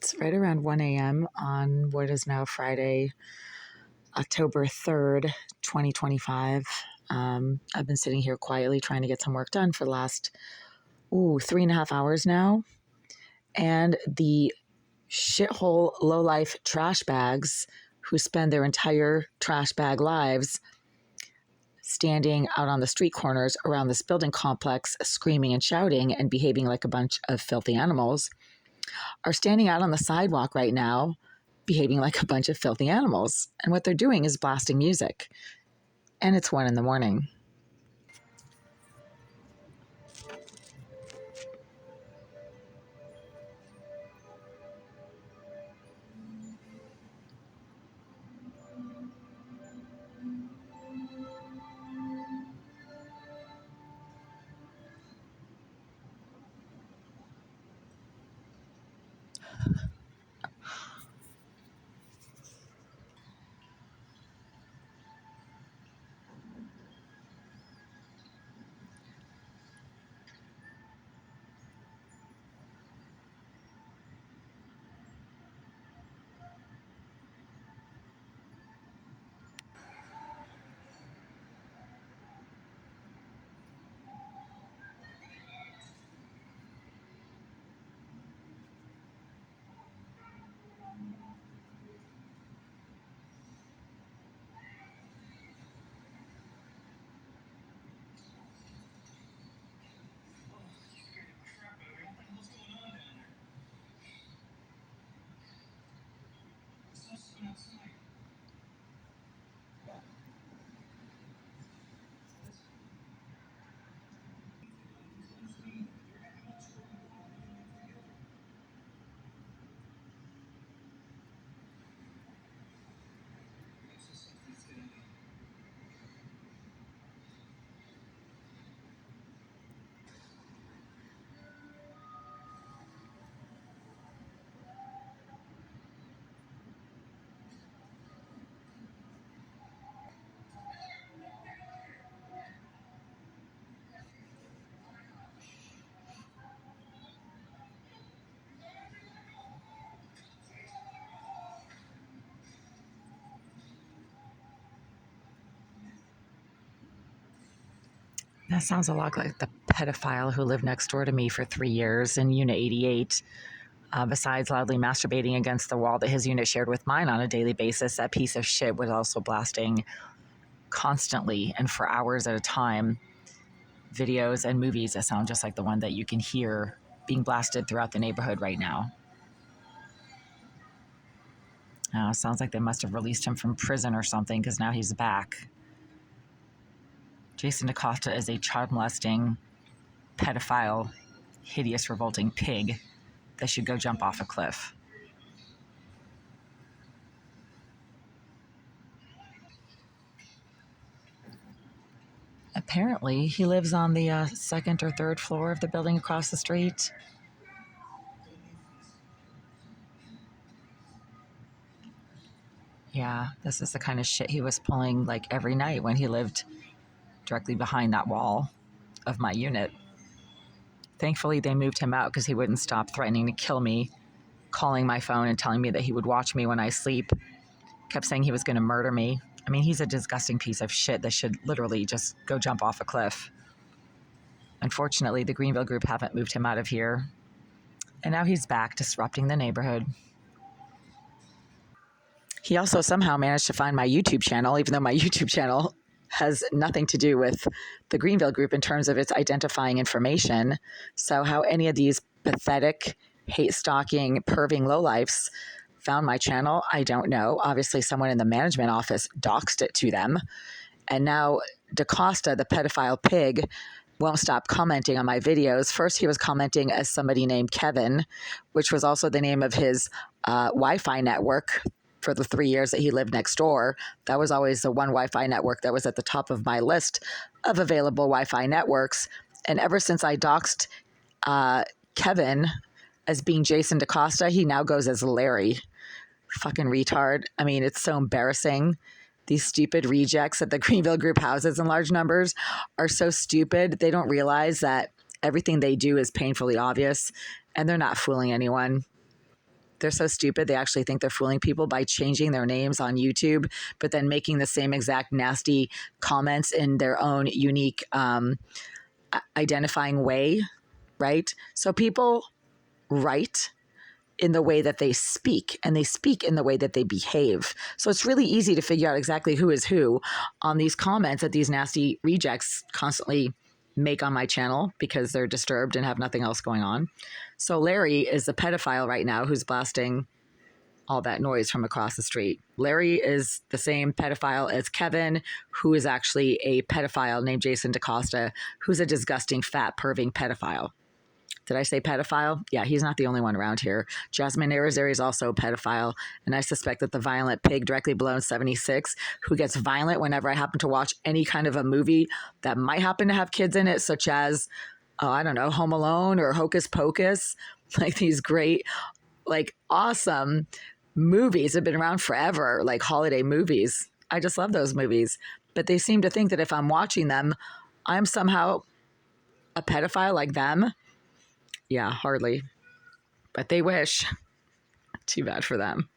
It's right around 1 a.m. on what is now Friday, October 3rd, 2025. I've been sitting here quietly trying to get some work done for the last 3.5 hours now. And the shithole lowlife trash bags who spend their entire trash bag lives standing out on the street corners around this building complex, screaming and shouting and behaving like a bunch of filthy animals, are standing out on the sidewalk right now, behaving like a bunch of filthy animals. And what they're doing is blasting music. And it's 1 a.m. That sounds a lot like the pedophile who lived next door to me for 3 years in Unit 88. Besides loudly masturbating against the wall that his unit shared with mine on a daily basis, that piece of shit was also blasting constantly and for hours at a time videos and movies that sound just like the one that you can hear being blasted throughout the neighborhood right now. Sounds like they must have released him from prison or something, because now he's back. Jason DaCosta is a child molesting, pedophile, hideous, revolting pig that should go jump off a cliff. Apparently, he lives on the second or third floor of the building across the street. Yeah, this is the kind of shit he was pulling like every night when he lived directly behind that wall of my unit. Thankfully, they moved him out because he wouldn't stop threatening to kill me, calling my phone and telling me that he would watch me when I sleep. Kept saying he was going to murder me. I mean, he's a disgusting piece of shit that should literally just go jump off a cliff. Unfortunately, the Greenville group haven't moved him out of here. And now he's back disrupting the neighborhood. He also somehow managed to find my YouTube channel, even though my YouTube channel has nothing to do with the Greenville group in terms of its identifying information. So how any of these pathetic, hate-stalking, perving lowlifes found my channel, I don't know. Obviously, someone in the management office doxed it to them. And now DaCosta, the pedophile pig, won't stop commenting on my videos. First, he was commenting as somebody named Kevin, which was also the name of his Wi-Fi network for the 3 years that he lived next door. That was always the one Wi-Fi network that was at the top of my list of available Wi-Fi networks. And ever since I doxed Kevin as being Jason DaCosta, he now goes as Larry. Fucking retard. I mean, it's so embarrassing. These stupid rejects that the Greenville group houses in large numbers are so stupid. They don't realize that everything they do is painfully obvious, and they're not fooling anyone. They're so stupid. They actually think they're fooling people by changing their names on YouTube, but then making the same exact nasty comments in their own unique identifying way, right? So people write in the way that they speak, and they speak in the way that they behave. So it's really easy to figure out exactly who is who on these comments that these nasty rejects constantly make on my channel because they're disturbed and have nothing else going on. So Larry is a pedophile right now who's blasting all that noise from across the street. Larry is the same pedophile as Kevin, who is actually a pedophile named Jason DaCosta, who's a disgusting, fat, perving pedophile. Did I say pedophile? Yeah, he's not the only one around here. Jasmine Arizari is also a pedophile, and I suspect that the violent pig directly below 76, who gets violent whenever I happen to watch any kind of a movie that might happen to have kids in it, such as, I don't know, Home Alone or Hocus Pocus, like these great, like awesome movies have been around forever, like holiday movies. I just love those movies. But they seem to think that if I'm watching them, I'm somehow a pedophile like them. Yeah, hardly. But they wish. Too bad for them.